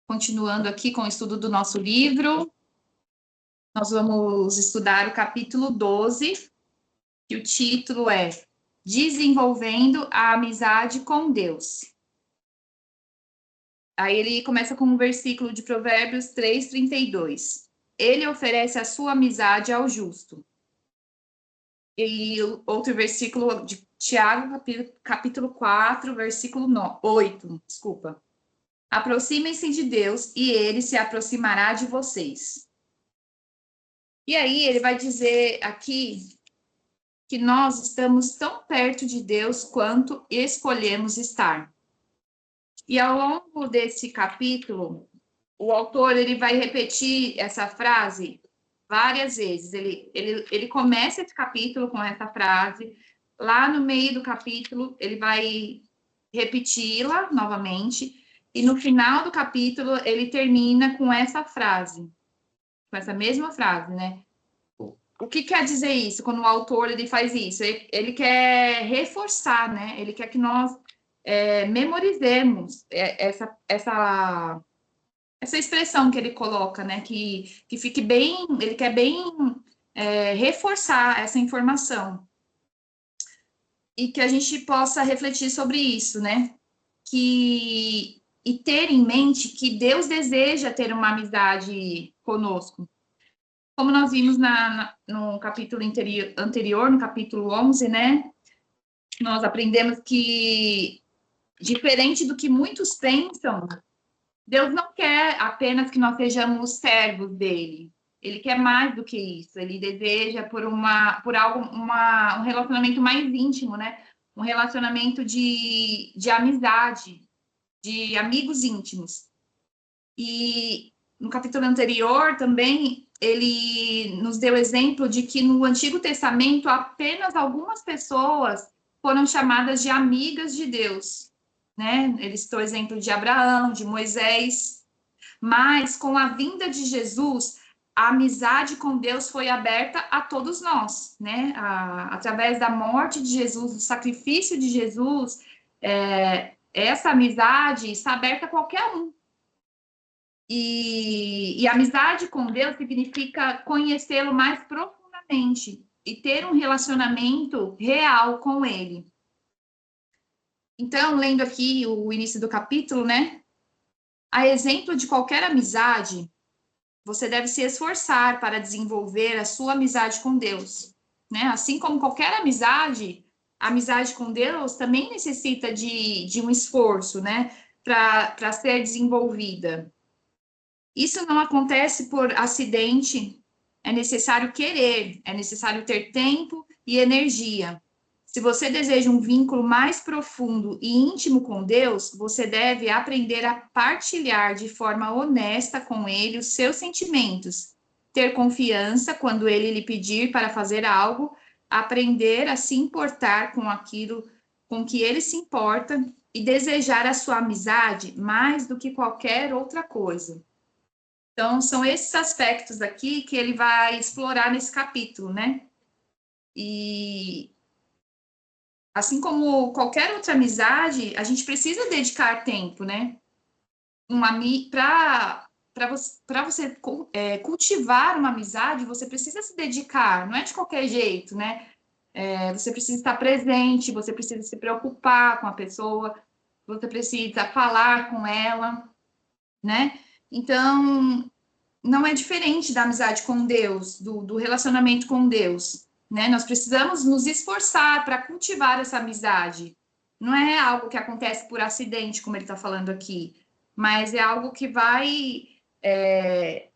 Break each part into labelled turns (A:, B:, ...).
A: Continuando aqui com o estudo do nosso livro, nós vamos estudar o capítulo 12, que o título é Desenvolvendo a Amizade com Deus. Aí ele começa com um versículo de Provérbios 3:32. Ele oferece a sua amizade ao justo. E outro versículo de Tiago, capítulo 4, versículo 8, desculpa. Aproximem-se de Deus e ele se aproximará de vocês. E aí ele vai dizer aqui que nós estamos tão perto de Deus quanto escolhemos estar. E ao longo desse capítulo, o autor ele vai repetir essa frase várias vezes. Ele começa esse capítulo com essa frase, lá no meio do capítulo ele vai repeti-la novamente, e no final do capítulo ele termina com essa frase, com essa mesma frase, né? O que quer dizer isso quando o autor ele faz isso? Ele quer reforçar, né? Ele quer que nós memorizemos essa expressão que ele coloca, né? Que fique bem, ele quer bem reforçar essa informação e que a gente possa refletir sobre isso, né? E ter em mente que Deus deseja ter uma amizade conosco. Como nós vimos no capítulo anterior, no capítulo 11, né? Nós aprendemos que, diferente do que muitos pensam, Deus não quer apenas que nós sejamos servos dele. Ele quer mais do que isso. Ele deseja um relacionamento mais íntimo, né? Um relacionamento de amizade, de amigos íntimos. E no capítulo anterior também ele nos deu exemplo de que no Antigo Testamento apenas algumas pessoas foram chamadas de amigas de Deus, né? Ele citou o exemplo de Abraão, de Moisés, mas com a vinda de Jesus, a amizade com Deus foi aberta a todos nós, né? Através da morte de Jesus, do sacrifício de Jesus, essa amizade está aberta a qualquer um. E amizade com Deus significa conhecê-lo mais profundamente e ter um relacionamento real com ele. Então, lendo aqui o início do capítulo, né? A exemplo de qualquer amizade, você deve se esforçar para desenvolver a sua amizade com Deus, né? Assim como qualquer amizade, a amizade com Deus também necessita de um esforço, né? Para ser desenvolvida. Isso não acontece por acidente, é necessário querer, é necessário ter tempo e energia. Se você deseja um vínculo mais profundo e íntimo com Deus, você deve aprender a partilhar de forma honesta com Ele os seus sentimentos, ter confiança quando Ele lhe pedir para fazer algo, aprender a se importar com aquilo com que Ele se importa e desejar a sua amizade mais do que qualquer outra coisa. Então, são esses aspectos aqui que ele vai explorar nesse capítulo, né? E assim como qualquer outra amizade, a gente precisa dedicar tempo, né? Para você cultivar uma amizade, você precisa se dedicar, não é de qualquer jeito, né? Você precisa estar presente, você precisa se preocupar com a pessoa, você precisa falar com ela, né? Então, não é diferente da amizade com Deus, do relacionamento com Deus, né? Nós precisamos nos esforçar para cultivar essa amizade. Não é algo que acontece por acidente, como ele está falando aqui, mas é algo que vai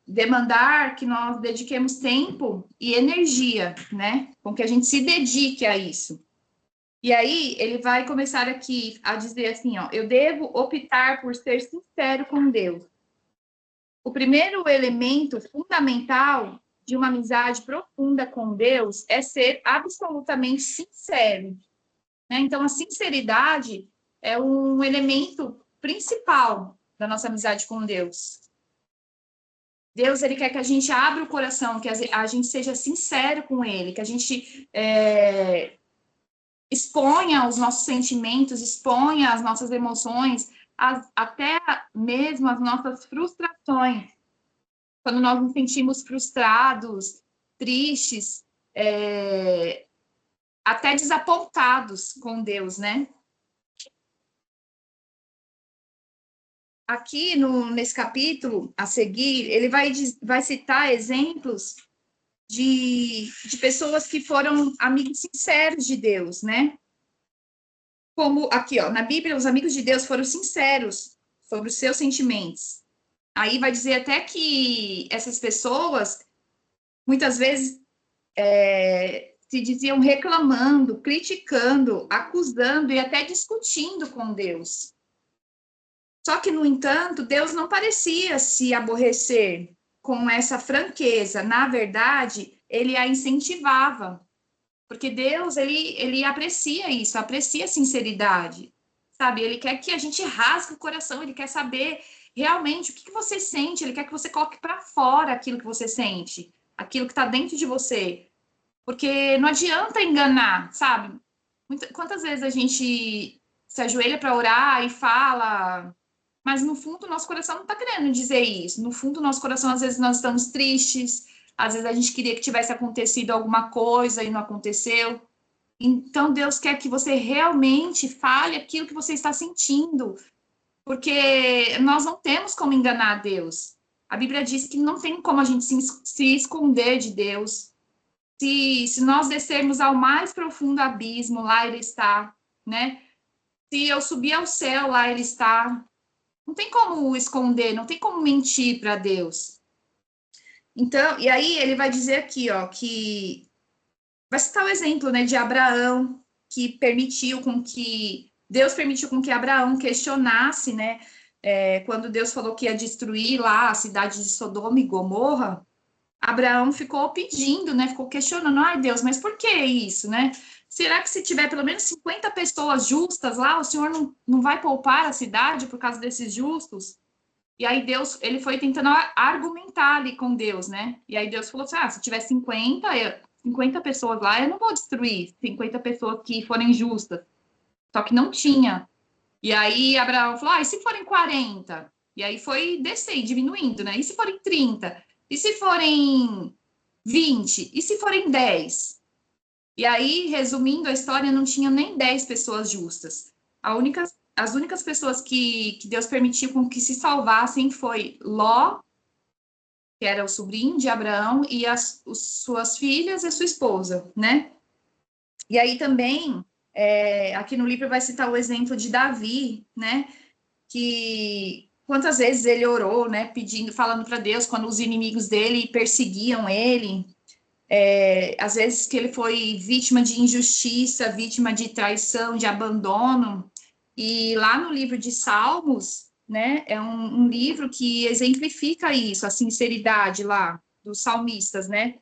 A: demandar que nós dediquemos tempo e energia, né? Com que a gente se dedique a isso. E aí, ele vai começar aqui a dizer assim, ó, eu devo optar por ser sincero com Deus. O primeiro elemento fundamental de uma amizade profunda com Deus é ser absolutamente sincero, né? Então, a sinceridade é um elemento principal da nossa amizade com Deus. Deus, ele quer que a gente abra o coração, que a gente seja sincero com ele, que a gente exponha os nossos sentimentos, exponha as nossas emoções, até mesmo as nossas frustrações. Quando nós nos sentimos frustrados, tristes, até desapontados com Deus, né? Aqui nesse capítulo a seguir, ele vai citar exemplos de pessoas que foram amigos sinceros de Deus, né? Como aqui, ó, na Bíblia, os amigos de Deus foram sinceros sobre os seus sentimentos. Aí vai dizer até que essas pessoas, muitas vezes, se diziam reclamando, criticando, acusando e até discutindo com Deus. Só que, no entanto, Deus não parecia se aborrecer com essa franqueza. Na verdade, ele a incentivava. Porque Deus, ele aprecia isso, aprecia a sinceridade, sabe? Ele quer que a gente rasgue o coração, ele quer saber realmente o que você sente, ele quer que você coloque para fora aquilo que você sente, aquilo que está dentro de você. Porque não adianta enganar, sabe? Quantas vezes a gente se ajoelha para orar e fala, mas no fundo nosso coração não está querendo dizer isso. No fundo, nosso coração, às vezes, nós estamos tristes, às vezes a gente queria que tivesse acontecido alguma coisa e não aconteceu. Então, Deus quer que você realmente fale aquilo que você está sentindo, porque nós não temos como enganar Deus. A Bíblia diz que não tem como a gente se esconder de Deus. Se nós descermos ao mais profundo abismo, lá Ele está, né? Se eu subir ao céu, lá Ele está. Não tem como esconder, não tem como mentir para Deus. Então, e aí ele vai dizer aqui, ó, que vai citar o exemplo, né, de Abraão, que Deus permitiu com que Abraão questionasse, né, quando Deus falou que ia destruir lá a cidade de Sodoma e Gomorra, Abraão ficou pedindo, né, ficou questionando, ai Deus, mas por que isso, né? Será que se tiver pelo menos 50 pessoas justas lá, o Senhor não vai poupar a cidade por causa desses justos? E aí Deus, ele foi tentando argumentar ali com Deus, né? E aí Deus falou assim, se tiver 50 pessoas lá, eu não vou destruir 50 pessoas que forem justas. Só que não tinha. E aí Abraão falou, e se forem 40? E aí foi descer, diminuindo, né? E se forem 30? E se forem 20? E se forem 10? E aí, resumindo a história, não tinha nem 10 pessoas justas. As únicas pessoas que Deus permitiu com que se salvassem foi Ló, que era o sobrinho de Abraão, e suas filhas e sua esposa, né? E aí também, aqui no livro vai citar o exemplo de Davi, né? Que quantas vezes ele orou, né? Pedindo, falando para Deus, quando os inimigos dele perseguiam ele, às vezes que ele foi vítima de injustiça, vítima de traição, de abandono. E lá no livro de Salmos, né, é um livro que exemplifica isso, a sinceridade lá dos salmistas, né?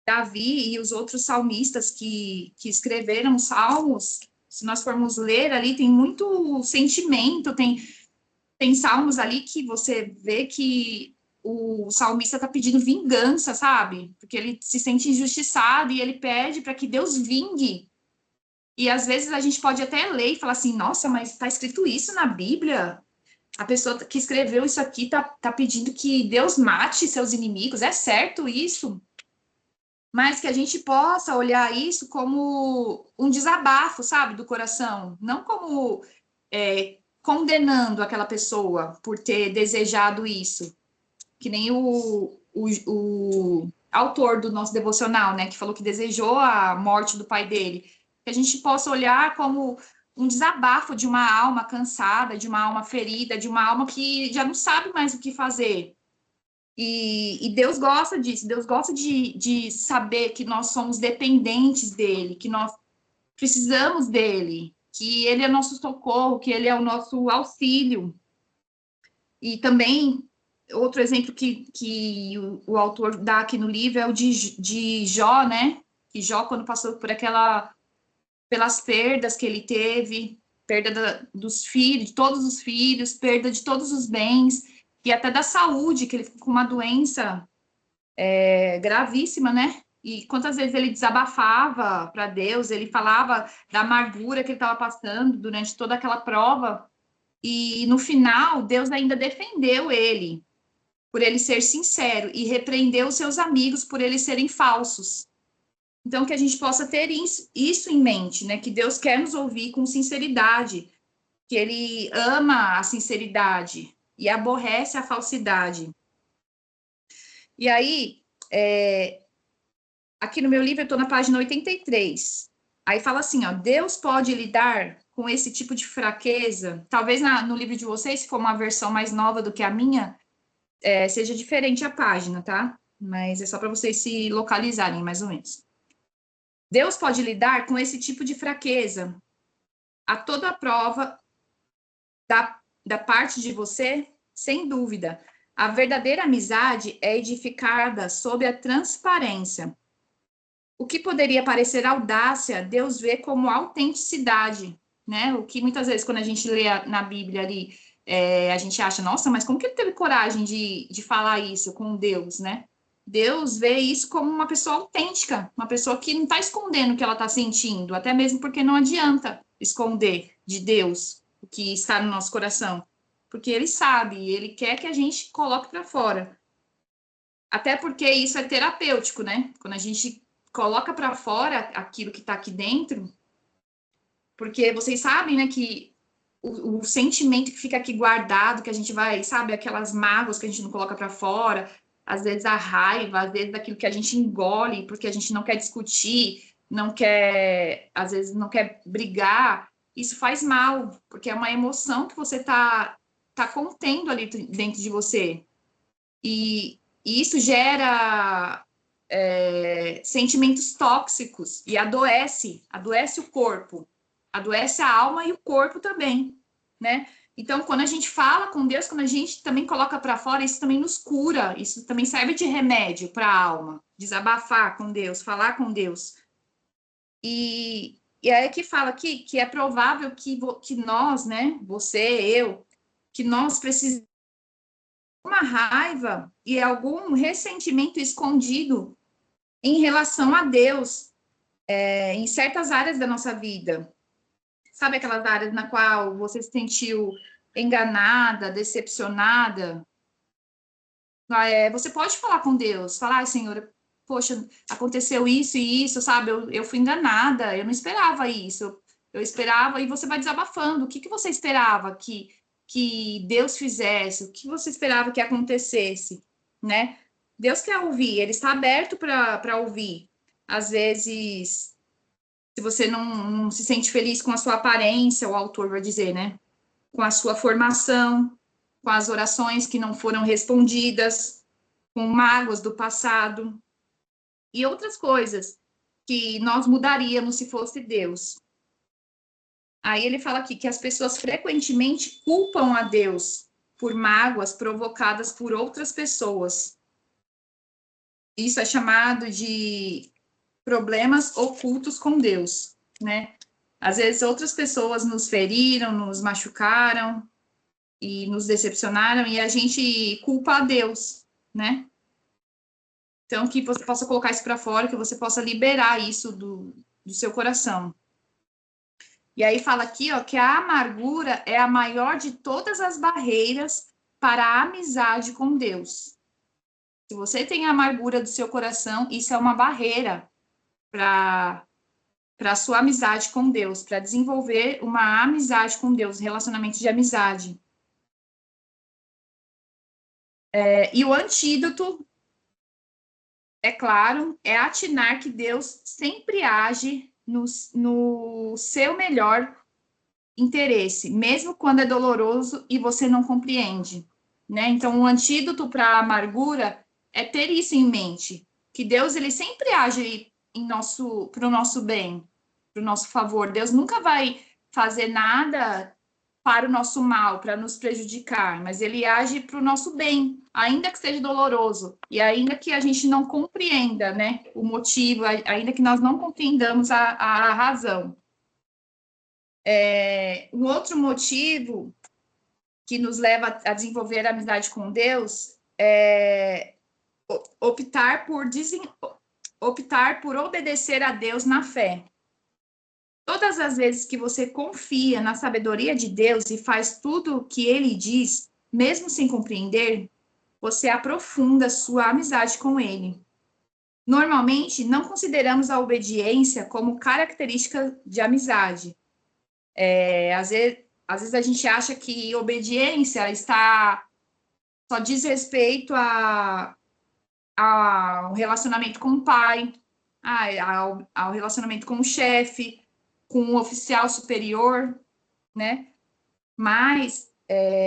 A: Davi e os outros salmistas que escreveram salmos, se nós formos ler ali, tem muito sentimento, tem salmos ali que você vê que o salmista está pedindo vingança, sabe? Porque ele se sente injustiçado e ele pede para que Deus vingue. E às vezes a gente pode até ler e falar assim: nossa, mas está escrito isso na Bíblia? A pessoa que escreveu isso aqui tá pedindo que Deus mate seus inimigos. É certo isso? Mas que a gente possa olhar isso como um desabafo, sabe, do coração, não como condenando aquela pessoa por ter desejado isso, que nem o autor do nosso devocional, né, que falou que desejou a morte do pai dele, que a gente possa olhar como um desabafo de uma alma cansada, de uma alma ferida, de uma alma que já não sabe mais o que fazer. E Deus gosta disso, Deus gosta de saber que nós somos dependentes dele, que nós precisamos dele, que ele é nosso socorro, que ele é o nosso auxílio. E também, outro exemplo que o autor dá aqui no livro é o de Jó, né? Que Jó, quando passou pelas perdas que ele teve, perda dos filhos, de todos os filhos, perda de todos os bens, e até da saúde, que ele ficou com uma doença gravíssima, né? E quantas vezes ele desabafava para Deus, ele falava da amargura que ele estava passando durante toda aquela prova. E no final, Deus ainda defendeu ele, por ele ser sincero, e repreendeu os seus amigos por eles serem falsos. Então, que a gente possa ter isso em mente, né? Que Deus quer nos ouvir com sinceridade, que ele ama a sinceridade e aborrece a falsidade. E aí, aqui no meu livro, eu estou na página 83. Aí fala assim, ó, Deus pode lidar com esse tipo de fraqueza. Talvez no livro de vocês, se for uma versão mais nova do que a minha, seja diferente a página, tá? Mas é só para vocês se localizarem, mais ou menos. Deus pode lidar com esse tipo de fraqueza a toda prova da parte de você, sem dúvida. A verdadeira amizade é edificada sobre a transparência. O que poderia parecer audácia, Deus vê como autenticidade, né? O que muitas vezes, quando a gente lê na Bíblia ali, a gente acha, nossa, mas como que ele teve coragem de falar isso com Deus, né? Deus vê isso como uma pessoa autêntica, uma pessoa que não está escondendo o que ela está sentindo, até mesmo porque não adianta esconder de Deus o que está no nosso coração, porque ele sabe, ele quer que a gente coloque para fora. Até porque isso é terapêutico, né? Quando a gente coloca para fora aquilo que está aqui dentro, porque vocês sabem, né, que o sentimento que fica aqui guardado, que a gente vai, sabe, aquelas mágoas que a gente não coloca para fora, às vezes a raiva, às vezes aquilo que a gente engole, porque a gente não quer discutir, não quer, às vezes não quer brigar, isso faz mal, porque é uma emoção que você tá contendo ali dentro de você. E isso gera sentimentos tóxicos e adoece o corpo, adoece a alma e o corpo também, né? Então, quando a gente fala com Deus, quando a gente também coloca para fora, isso também nos cura, isso também serve de remédio para a alma, desabafar com Deus, falar com Deus. E aí que fala aqui que é provável que nós, né, você, eu, que nós precisamos uma raiva e algum ressentimento escondido em relação a Deus, em certas áreas da nossa vida. Sabe aquelas áreas na qual você se sentiu enganada, decepcionada? Você pode falar com Deus, falar, Senhor, poxa, aconteceu isso e isso, sabe? Eu fui enganada, eu não esperava isso. Eu esperava, e você vai desabafando. O que você esperava que Deus fizesse? O que você esperava que acontecesse, né? Deus quer ouvir, ele está aberto para ouvir. Às vezes, se você não se sente feliz com a sua aparência, o autor vai dizer, né? Com a sua formação, com as orações que não foram respondidas, com mágoas do passado e outras coisas que nós mudaríamos se fosse Deus. Aí ele fala aqui que as pessoas frequentemente culpam a Deus por mágoas provocadas por outras pessoas. Isso é chamado de problemas ocultos com Deus, né? Às vezes outras pessoas nos feriram, nos machucaram e nos decepcionaram e a gente culpa a Deus, né? Então, que você possa colocar isso para fora, que você possa liberar isso do seu coração. E aí fala aqui, ó, que a amargura é a maior de todas as barreiras para a amizade com Deus. Se você tem a amargura do seu coração, isso é uma barreira para a sua amizade com Deus, para desenvolver uma amizade com Deus, relacionamento de amizade. E o antídoto, é claro, é atinar que Deus sempre age no seu melhor interesse, mesmo quando é doloroso e você não compreende, né? Então, o antídoto para a amargura é ter isso em mente, que Deus ele sempre age para o nosso bem, para o nosso favor. Deus nunca vai fazer nada para o nosso mal, para nos prejudicar, mas ele age para o nosso bem, ainda que seja doloroso e ainda que a gente não compreenda, né, o motivo, ainda que nós não compreendamos a razão. Um outro motivo que nos leva a desenvolver a amizade com Deus é optar por obedecer a Deus na fé. Todas as vezes que você confia na sabedoria de Deus e faz tudo o que ele diz, mesmo sem compreender, você aprofunda sua amizade com ele. Normalmente, não consideramos a obediência como característica de amizade. Às vezes a gente acha que obediência só diz respeito ao relacionamento com o pai, ao relacionamento com o chefe, com o oficial superior, né? Mas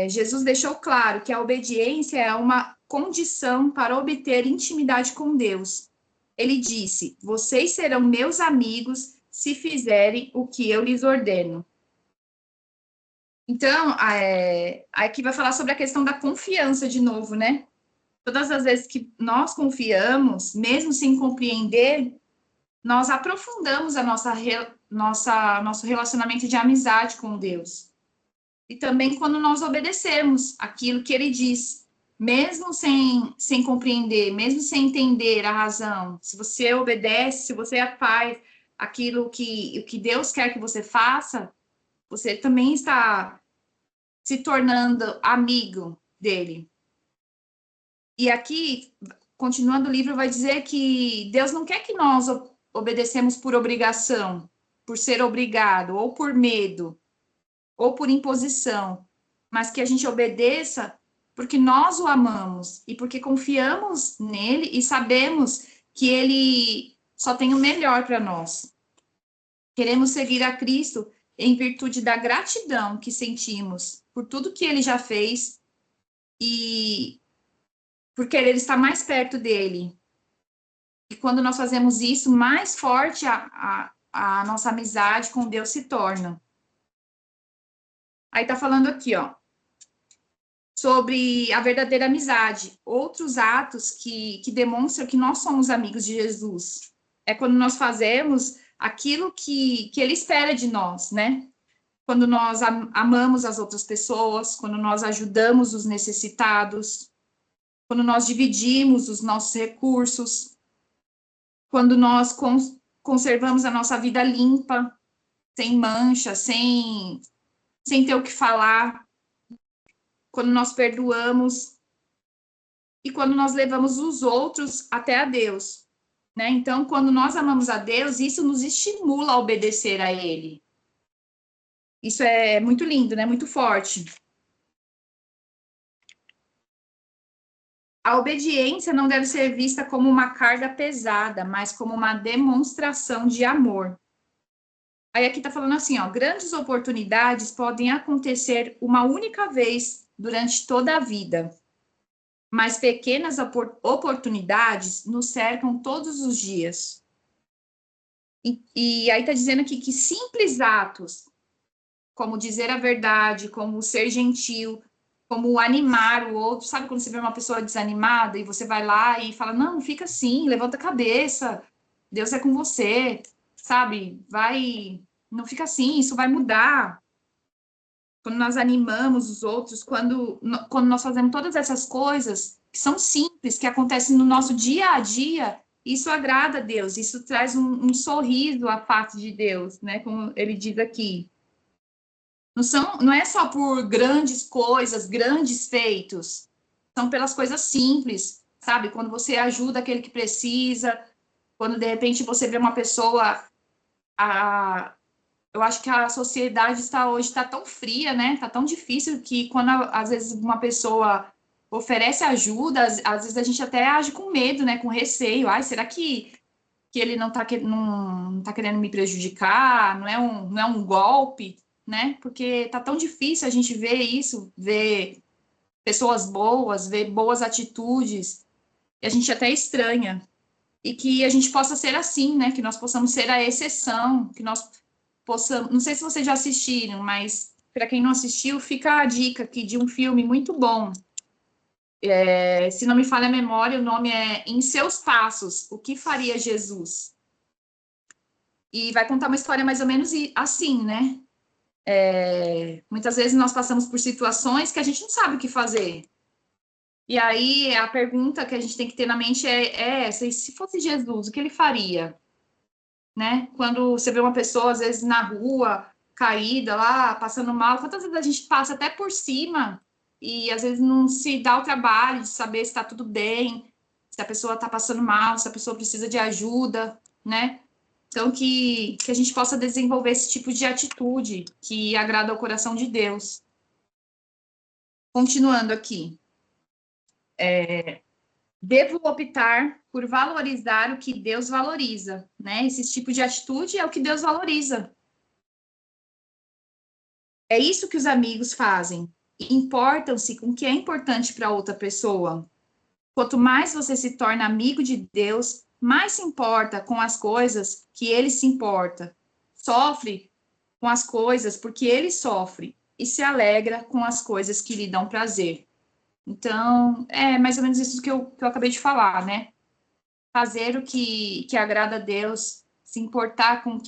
A: Jesus deixou claro que a obediência é uma condição para obter intimidade com Deus. Ele disse: vocês serão meus amigos se fizerem o que eu lhes ordeno. Então, aqui vai falar sobre a questão da confiança de novo, né? Todas as vezes que nós confiamos, mesmo sem compreender, nós aprofundamos nosso relacionamento de amizade com Deus. E também quando nós obedecemos aquilo que ele diz, mesmo sem compreender, mesmo sem entender a razão, se você obedece, se você faz aquilo que Deus quer que você faça, você também está se tornando amigo dele. E aqui, continuando o livro, vai dizer que Deus não quer que nós obedecemos por obrigação, por ser obrigado, ou por medo, ou por imposição, mas que a gente obedeça porque nós o amamos e porque confiamos nele e sabemos que ele só tem o melhor para nós. Queremos seguir a Cristo em virtude da gratidão que sentimos por tudo que ele já fez e por querer estar mais perto dele. E quando nós fazemos isso, mais forte a nossa amizade com Deus se torna. Aí tá falando aqui, ó, sobre a verdadeira amizade, outros atos que demonstram que nós somos amigos de Jesus. É quando nós fazemos aquilo que ele espera de nós, né? Quando nós amamos as outras pessoas, quando nós ajudamos os necessitados, quando nós dividimos os nossos recursos, quando nós conservamos a nossa vida limpa, sem mancha, sem ter o que falar, quando nós perdoamos e quando nós levamos os outros até a Deus, né? Então, quando nós amamos a Deus, isso nos estimula a obedecer a Ele. Isso é muito lindo, né? Muito forte. A obediência não deve ser vista como uma carga pesada, mas como uma demonstração de amor. Aí aqui está falando assim, ó, grandes oportunidades podem acontecer uma única vez durante toda a vida, mas pequenas oportunidades nos cercam todos os dias. E aí está dizendo aqui que simples atos, como dizer a verdade, como ser gentil, como animar o outro, sabe quando você vê uma pessoa desanimada e você vai lá e fala, não, fica assim, levanta a cabeça, Deus é com você, sabe? Vai, não fica assim, isso vai mudar. Quando nós animamos os outros, quando nós fazemos todas essas coisas que são simples, que acontecem no nosso dia a dia, isso agrada a Deus, isso traz um sorriso à face de Deus, né? Como ele diz aqui. Não é só por grandes coisas, grandes feitos, são pelas coisas simples, sabe? Quando você ajuda aquele que precisa, quando de repente você vê uma pessoa, eu acho que a sociedade hoje está tão fria, né? Está tão difícil que quando às vezes uma pessoa oferece ajuda, às vezes a gente até age com medo, né? Com receio. Ai, será que ele não está não tá querendo me prejudicar? Não é um golpe, né? Porque tá tão difícil a gente ver isso, ver pessoas boas, ver boas atitudes, e a gente até estranha. E que a gente possa ser assim, né? Que nós possamos ser a exceção, que nós possamos. Não sei se vocês já assistiram, mas para quem não assistiu, fica a dica aqui de um filme muito bom. Se não me falha a memória, o nome é Em Seus Passos, O que Faria Jesus? E vai contar uma história mais ou menos assim, né? Muitas vezes nós passamos por situações que a gente não sabe o que fazer. E aí a pergunta que a gente tem que ter na mente é essa: e se fosse Jesus, o que ele faria? né? Quando você vê uma pessoa, às vezes, na rua, caída lá, passando mal, quantas vezes a gente passa até por cima e às vezes não se dá o trabalho de saber se está tudo bem, se a pessoa está passando mal, se a pessoa precisa de ajuda, né? Então, que a gente possa desenvolver esse tipo de atitude que agrada ao coração de Deus. Continuando aqui. Devo optar por valorizar o que Deus valoriza, né? Esse tipo de atitude é o que Deus valoriza. É isso que os amigos fazem. Importam-se com o que é importante para outra pessoa. Quanto mais você se torna amigo de Deus, mais se importa com as coisas que ele se importa. Sofre com as coisas porque ele sofre e se alegra com as coisas que lhe dão prazer. Então, é mais ou menos isso que eu acabei de falar, né? Fazer o que agrada a Deus, se importar com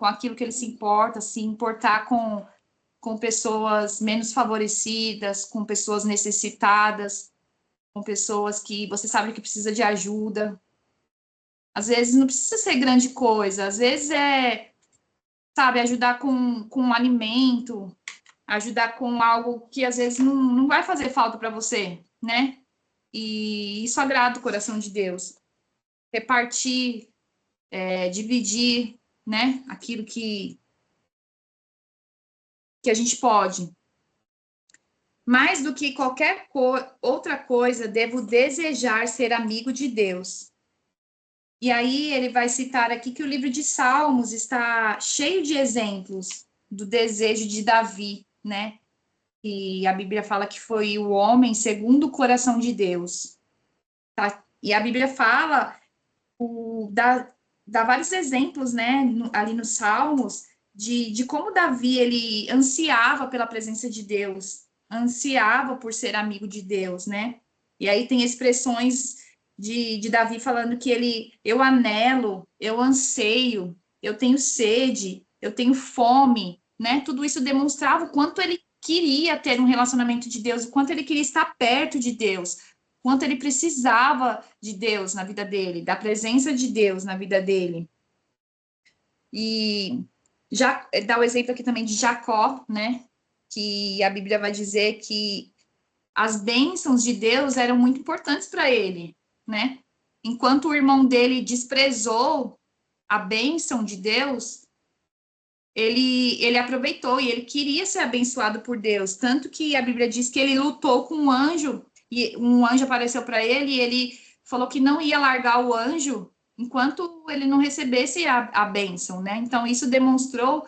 A: aquilo que ele se importa, se importar com pessoas menos favorecidas, com pessoas necessitadas, com pessoas que você sabe que precisa de ajuda. Às vezes não precisa ser grande coisa, às vezes sabe, ajudar com um alimento, ajudar com algo que às vezes não vai fazer falta para você, né? E isso agrada o coração de Deus. Repartir, dividir, né? Aquilo que a gente pode. Mais do que qualquer outra coisa, devo desejar ser amigo de Deus. E aí ele vai citar aqui que o livro de Salmos está cheio de exemplos do desejo de Davi, né? E a Bíblia fala que foi o homem segundo o coração de Deus. Tá? E a Bíblia fala, dá vários exemplos, né, ali nos Salmos, de como Davi, ele ansiava pela presença de Deus, ansiava por ser amigo de Deus, né? E aí tem expressões de Davi falando que eu anelo, eu anseio, eu tenho sede, eu tenho fome, né? Tudo isso demonstrava o quanto ele queria ter um relacionamento de Deus, o quanto ele queria estar perto de Deus, quanto ele precisava de Deus na vida dele, da presença de Deus na vida dele. E já dá o exemplo aqui também de Jacó, né? Que a Bíblia vai dizer que as bênçãos de Deus eram muito importantes para ele, né? Enquanto o irmão dele desprezou a bênção de Deus, ele aproveitou e ele queria ser abençoado por Deus, tanto que a Bíblia diz que ele lutou com um anjo e um anjo apareceu para ele e ele falou que não ia largar o anjo enquanto ele não recebesse a bênção, né? Então isso demonstrou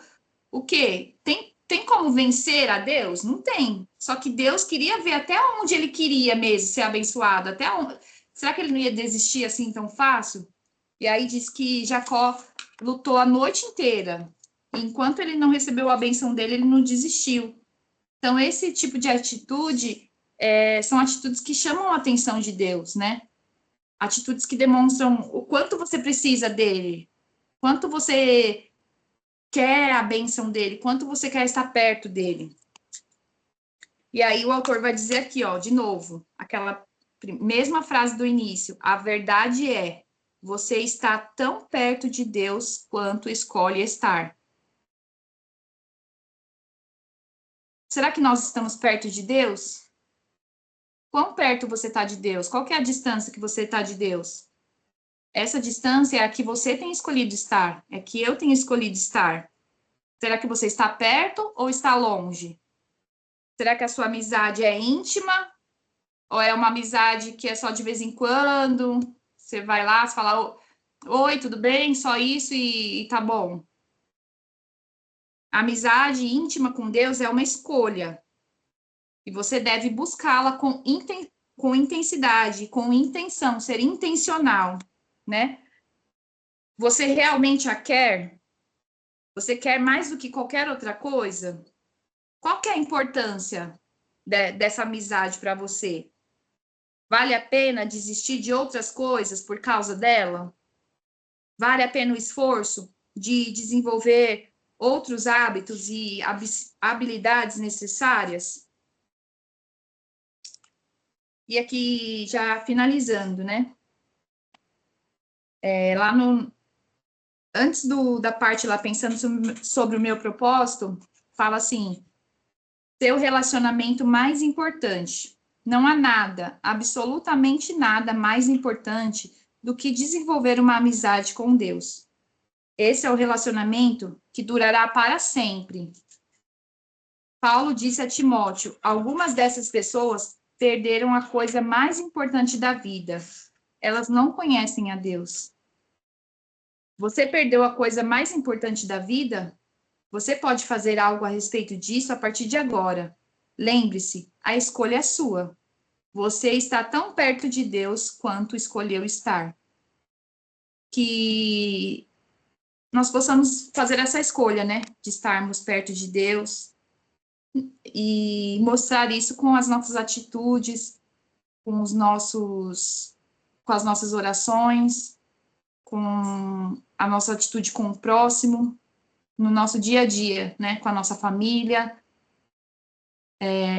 A: o quê? Tem como vencer a Deus? Não tem. Só que Deus queria ver até onde ele queria mesmo ser abençoado, até onde. Será que ele não ia desistir assim tão fácil? E aí diz que Jacó lutou a noite inteira. Enquanto ele não recebeu a benção dele, ele não desistiu. Então, esse tipo de atitude são atitudes que chamam a atenção de Deus, né? Atitudes que demonstram o quanto você precisa dele, quanto você quer a benção dele, quanto você quer estar perto dele. E aí o autor vai dizer aqui, ó, de novo, aquela mesma frase do início: a verdade é, você está tão perto de Deus quanto escolhe estar. Será que nós estamos perto de Deus? Quão perto você está de Deus? Qual que é a distância que você está de Deus? Essa distância é a que você tem escolhido estar, é que eu tenho escolhido estar. Será que você está perto ou está longe? Será que a sua amizade é íntima ou é uma amizade que é só de vez em quando? Você vai lá, você fala, oi, tudo bem? Só isso e tá bom. A amizade íntima com Deus é uma escolha. E você deve buscá-la com intensidade, com intenção, ser intencional, né? Você realmente a quer? Você quer mais do que qualquer outra coisa? Qual que é a importância dessa amizade para você? Vale a pena desistir de outras coisas por causa dela? Vale a pena o esforço de desenvolver outros hábitos e habilidades necessárias? E aqui, já finalizando, né? Lá antes da parte lá, pensando sobre o meu propósito, fala assim, seu relacionamento mais importante. Não há nada, absolutamente nada mais importante do que desenvolver uma amizade com Deus. Esse é o relacionamento que durará para sempre. Paulo disse a Timóteo: algumas dessas pessoas perderam a coisa mais importante da vida. Elas não conhecem a Deus. Você perdeu a coisa mais importante da vida? Você pode fazer algo a respeito disso a partir de agora. Lembre-se, a escolha é sua. Você está tão perto de Deus quanto escolheu estar. Que nós possamos fazer essa escolha, né? De estarmos perto de Deus e mostrar isso com as nossas atitudes, com com as nossas orações, com a nossa atitude com o próximo, no nosso dia a dia, né? Com a nossa família.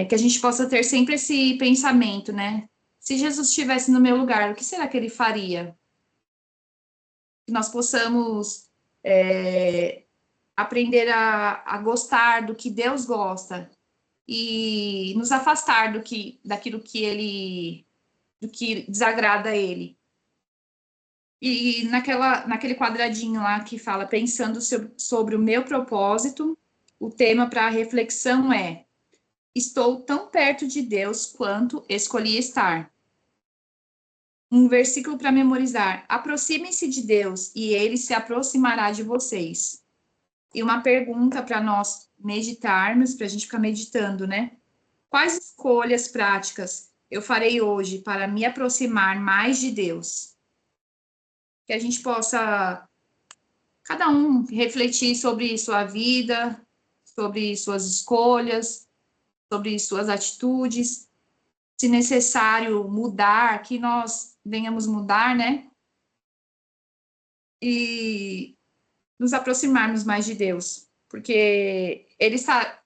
A: Que a gente possa ter sempre esse pensamento, né? Se Jesus estivesse no meu lugar, o que será que ele faria? Que nós possamos aprender a gostar do que Deus gosta e nos afastar daquilo do que desagrada a ele. E naquele quadradinho lá que fala pensando sobre o meu propósito, o tema para a reflexão é: estou tão perto de Deus quanto escolhi estar. Um versículo para memorizar: aproximem-se de Deus e ele se aproximará de vocês. E uma pergunta para nós meditarmos, para a gente ficar meditando, né? Quais escolhas práticas eu farei hoje para me aproximar mais de Deus? Que a gente possa, cada um, refletir sobre sua vida, sobre suas escolhas, sobre suas atitudes, se necessário mudar, que nós venhamos mudar, né? E nos aproximarmos mais de Deus, porque Ele está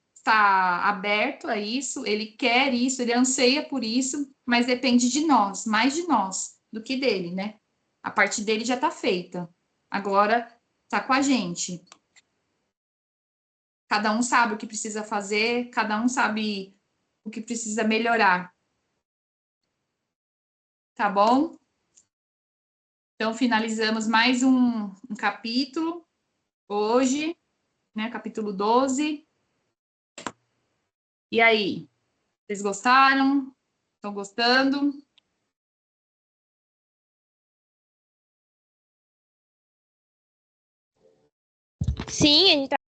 A: aberto a isso, Ele quer isso, Ele anseia por isso, mas depende de nós, mais de nós do que dele, né? A parte dele já está feita, agora está com a gente. Cada um sabe o que precisa fazer, cada um sabe o que precisa melhorar, tá bom? Então, finalizamos mais um capítulo hoje, né? Capítulo 12. E aí, vocês gostaram? Estão gostando?
B: Sim, a gente tá